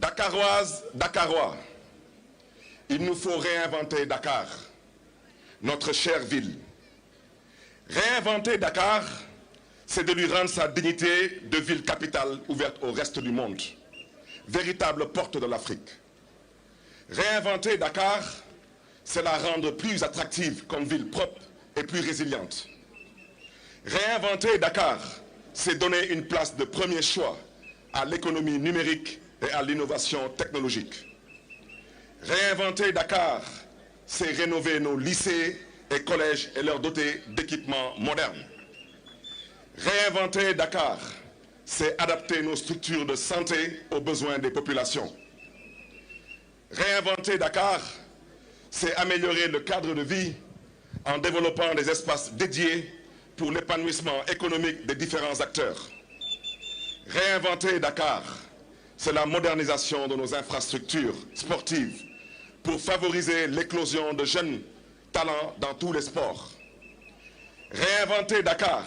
Dakaroises, Dakarois, il nous faut réinventer Dakar, notre chère ville. Réinventer Dakar, c'est de lui rendre sa dignité de ville capitale ouverte au reste du monde, véritable porte de l'Afrique. Réinventer Dakar, c'est la rendre plus attractive comme ville propre et plus résiliente. Réinventer Dakar, c'est donner une place de premier choix à l'économie numérique et à l'innovation technologique. Réinventer Dakar, c'est rénover nos lycées et collèges et leur doter d'équipements modernes. Réinventer Dakar, c'est adapter nos structures de santé aux besoins des populations. Réinventer Dakar, c'est améliorer le cadre de vie en développant des espaces dédiés pour l'épanouissement économique des différents acteurs. Réinventer Dakar, c'est la modernisation de nos infrastructures sportives pour favoriser l'éclosion de jeunes talents dans tous les sports. Réinventer Dakar,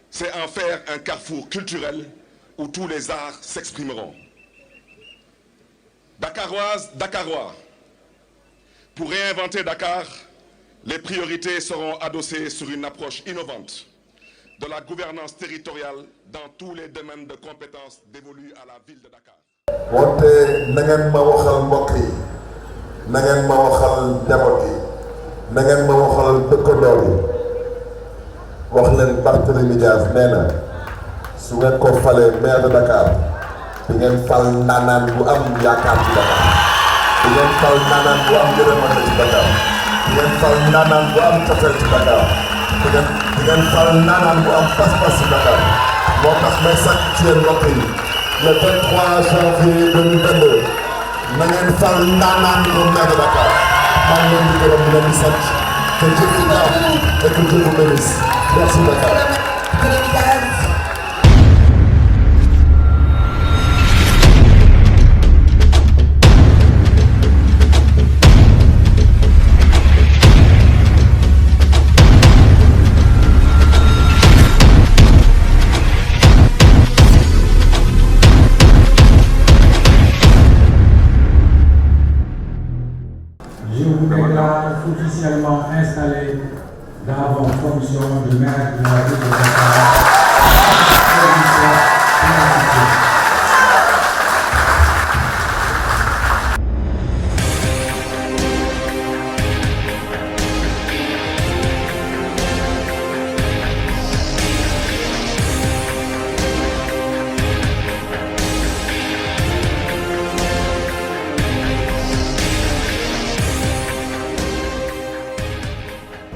c'est en faire un carrefour culturel où tous les arts s'exprimeront. Dakaroises, Dakarois, pour réinventer Dakar, les priorités seront adossées sur une approche innovante de la gouvernance territoriale dans tous les domaines de compétences dévolus à la ville de Dakar. wante na ngeen ma waxal mbokk yi na ngeen ma waxal njaboot yi na ngeen ma waxal dëkkandoo yi wax leen Barthélémy Dias nee na su ngeen ko falee maire de Dakar di ngeen fal ndaanaan bu am yaakaar ci Dakar di ngeen fal ndaanaan bu am yërmande ci Dakar di ngeen fal ndaanaan bu am cofeel ci Dakar di ngeen fal ndaanaan bu am pas-pas ci Dakar moo tax may sàkk ci yéen mbokk yi le 23 janvier 2022 na ngeen fal ndaanaan bu maire de Dakar maa ngi leen di gërëm di leen di sant que Dieu vous garde et que Dieu vous bénisse. Merci Dakar. Je vous déclare officiellement installé dans vos fonctions de maire de la ville de Dakar.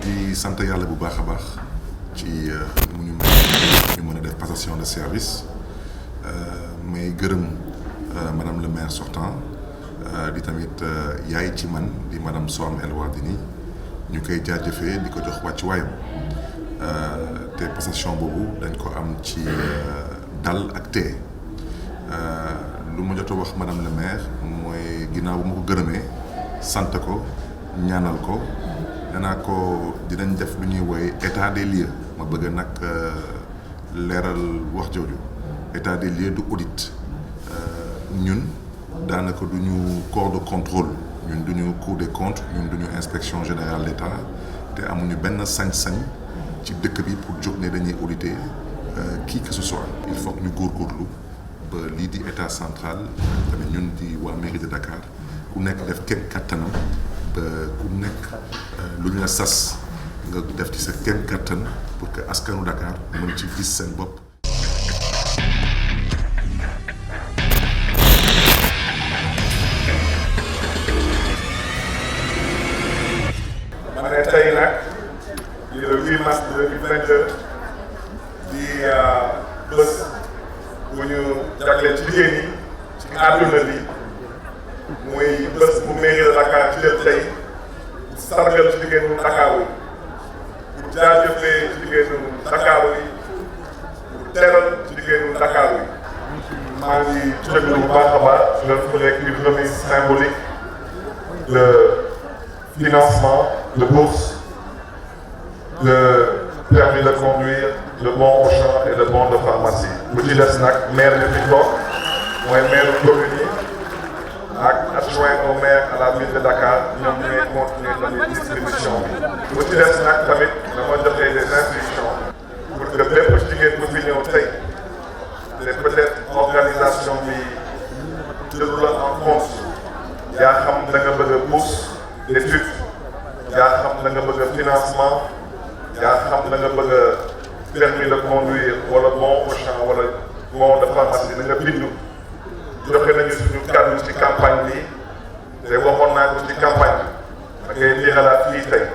di sant yàlla bu baax a baax ci mu ñu mën a def passation de service may gërëm madame le maire sortant di tamit yaay ci man di madame Soham El Wardini ñu koy jaajëfee di ko jox wàccuwaayam te passation boobu dañ ko am ci dal ak tee lu ma jot a wax madame le maire mooy ginnaaw bu ma ko gërëmee sant ko ñaanal ko danaa ko dinañ def lu ñuy woy état des lieux ma bëgg nag leeral wax jooju état des lieux du audit ñun daanaka du ñu corps de contrôle ñun du ñu cour des comptes ñun du ñu inspection générale d'État te amuñu benn sañ-sañ ci dëkk bi pour jóg ne dañuy auditer qui que ce soit. Il faut que ñu góorgóorlu ba lii di état central tamit ñun di waa mairie de Dakar ku nekk def kenn kattanam ba ku nekk lu ñu la sas nga def ci sa kenn kattan pour que askanu Dakar mën ci gis seen bopp. ma ne tey nag di le 8 mars 2022 di bés bu ñu jagleel ci jigéen ñi ci àdduna bi muy bés bu mairie de Dakar ci jël tey sargal ci jigéenu Dakar yi pour jaajëfee ci jigéenu Dakar yi pour teral ci jigéenu Dakar yi maa ngi jégalu bu baax a baax je ferai une remise symbolique de financement de bourse, le permis de conduire, le bon au champ et le bon de pharmacie. bu ci des nag maire bi fi toog mooy maire commune yi adjoint au maire à la ville de Dakar ñoom ñooy continuer tamit distribution bi bu ci des nag tamit dama joxe des instructions pour que bépp jigéen bu fi ñëw tey te peut-être organisation bi jël la en compte yaa xam da nga bëgg a bourse d'études yaa xam da nga bëgg a financement yaa xam da nga bëgg a permis de conduire wala bon au champ wala bon de pharmacie da nga bindu joxe nañu suñu kàddu ci campagne bi te waxoon naa ko ci campagne da ngay liixalaat fii tey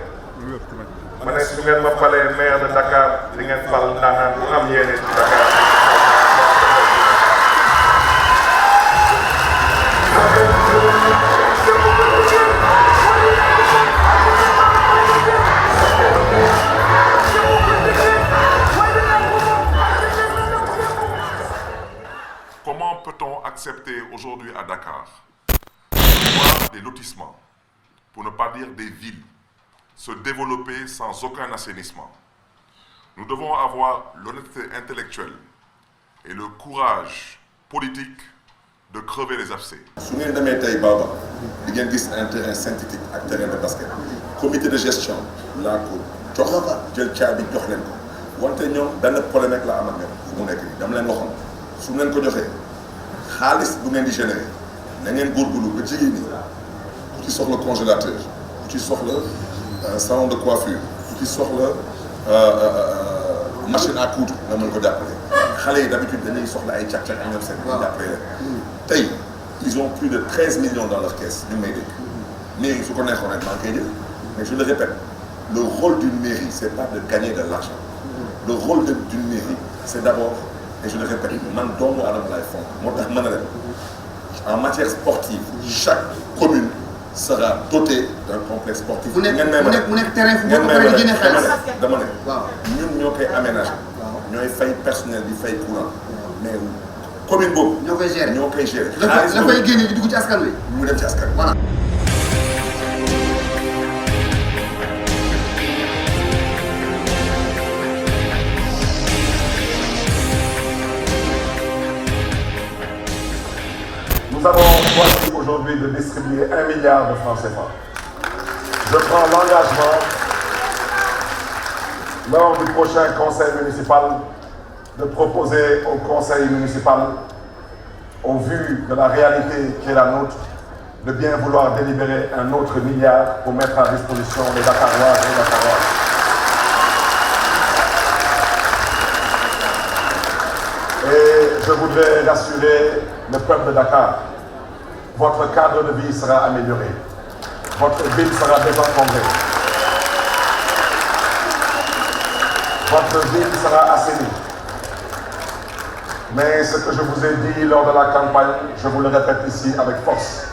ma ne su ngeen ma falee maire de Dakar di ngeen fal ndaanaan bu am yéene ci Dakar. Comment peut-on accepter aujourd'hui à Dakar de voir des lotissements, pour ne pas dire des villes, se développer sans aucun assainissement? Nous devons avoir l'honnêteté intellectuelle et le courage politique de crever les abcès. su ngeen demee tey Baba di ngeen gis un terrain synthétique ak terrain de basket comité de gestion laa ko jox jël caabi jox leen ko wante ñoom benn problème rek la am ak ñoom bu mu nekk nii dama leen waxoon su ngeen ko joxee xaalis bu ngeen di générer na ngeen góorgóorlu ba jigéen ñi ku ci soxla congélateur ku ci soxla salon de coiffure ku ci soxla machine à coudre nga mën ko jàppale xale yi d'habitude dañuy soxla ay càq-càq ak ñoom seen ñu jàppale leen tey ils ont plus de 13 millions dans leur caisse ñu may dégg mairie su ko neexoon rek maa ngi koy jël mais je le répète le rôle d'une mairie c'est pas de gagner de l'argent le rôle d'une mairie c'est d'abord et je le répète man doomu aadama laay fonk moo tax mën na leen en matière sportive chaque commune sera dotée d'un complexe sportif. mu nekk terrain fu mu nekk génne xaalis dama ne ñun ñoo koy aménager ñooy fay personnel bi fay courant mais commune boobu. ñoo koy gérer ñoo koy gérer. xaalis la fay génne di dugg ci askan wi. mu dem ci askan wi voilà. Nous avons choisi aujourd'hui de distribuer 1 milliard de francs CFA. Je prends l'engagement, lors du prochain conseil municipal, de proposer au conseil municipal, au vu de la réalité qui est la nôtre, de bien vouloir délibérer un autre milliard pour mettre à disposition les Dakarois et les Dakaroises. Et je voudrais rassurer le peuple de Dakar. Votre cadre de vie sera amélioré. Votre ville sera désencombrée. Votre ville sera assainie. Mais ce que je vous ai dit lors de la campagne, je vous le répète ici avec force.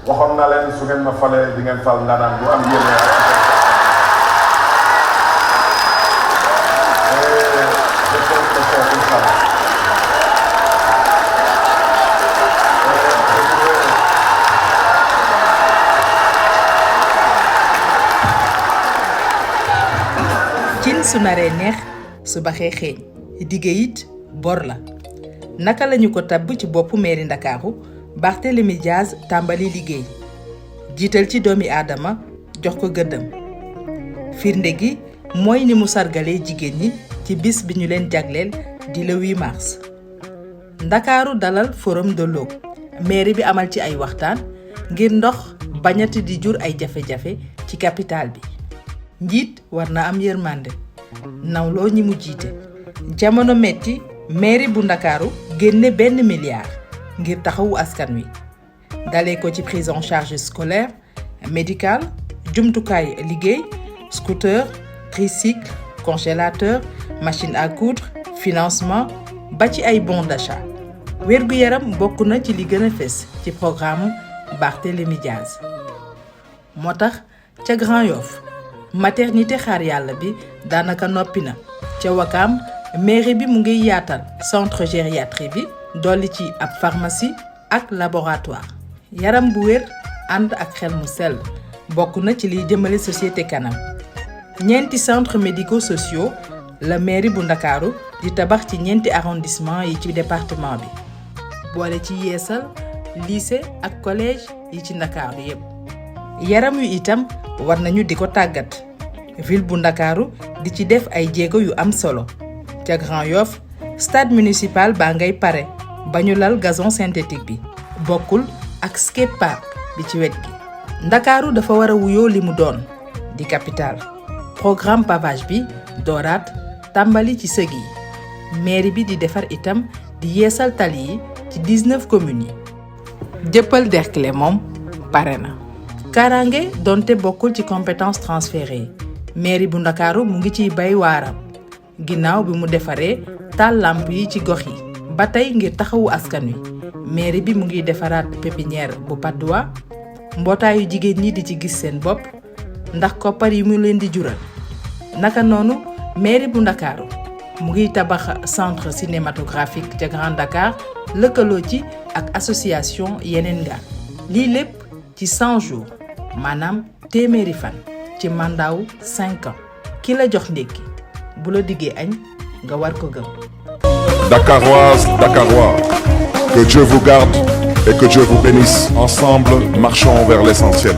waxoon naa leen su ngeen ma falee di ngeen fal ndaanaan bu am yéene je compte le faire inchallah. cin su naree neex su baxee xeeñ dige it bor la naka lañu ko tabb ci boppu mairie Ndakaaru Barthélémy Dias tàmbali liggéey jiital ci doomi aadama jox ko gëddam firnde gi mooy ni mu sargalee jigéen ñi ci bis bi ñu leen jagleel di le 8 mars. Ndakaaru dalal forum de l'eau mairie bi amal ci ay waxtaan ngir ndox bañati di jur ay jafe-jafe ci capitale bi njiit war na am yërmande nawloo ñi mu jiite jamono metti mairie bu Ndakaaru génne $1 milliard ngir taxawu askan wi dalee ko ci prise en charge scolaire médicale jumtukaay liggéey scooter tricycle congélateur machine à coudre financement ba ci ay bons d'achat wérgu yaram bokk na ci li gën a fës ci programme Barthélémy Dias moo tax ca Grand Yoff maternité xaar yàlla bi daanaka noppi na ca Wakaam mairie bi mu ngi yaatal centre gériatrie bi dolli ci ab pharmacie ak laboratoire yaram bu wér ànd ak xel mu sell bokk na ci liy jëmale société kanam ñeenti centres médico-sociaux la mairie bu Ndakaaru di tabax ci ñeenti arrondissement yi ci département bi boole ci yeesal lycée ak collège yi ci Ndakaaru yépp yaram wi itam war nañu di ko tàggat ville bu Ndakaaru di ci def ay jéego yu am solo ca Grand Yoff stade municipal baa ngay pare ba ñu lal gazon synthétique bi bokkul ak skate park bi ci wet gi Ndakaaru dafa war a wuyoo li mu doon di capitale programme pavage bi dooraat tàmbali ci sëg yi mairie bi di defar itam di yeesal tali yi ci 19 communes yi jëppal Derklé moom pare na kaaraange donte bokkul ci compétence transférée mairie bu Ndakaaru mu ngi ciy bay waaram ginnaaw bi mu defaree taal lamp yi ci gox yi ba tey ngir taxawu askan wi mairie bi mu ngi defaraat pépinière bu Patte d'Oie mbootaayu jigéen ñi di ci gis seen bopp ndax koppar yi mu leen di jural naka noonu mairie bu Ndakaaru mu ngi tabax centre cinématographique ca Grand Dakar lëkkaloo ci ak association yeneen nga lii lépp ci 100 jours maanaam téeméeri fan ci mandaawu 5 ans ki la jox ndékki bu la diggee añ nga war ko gëm. Dakaroises, Dakarois, que Dieu vous garde et que Dieu vous bénisse. Ensemble, marchons vers l'essentiel.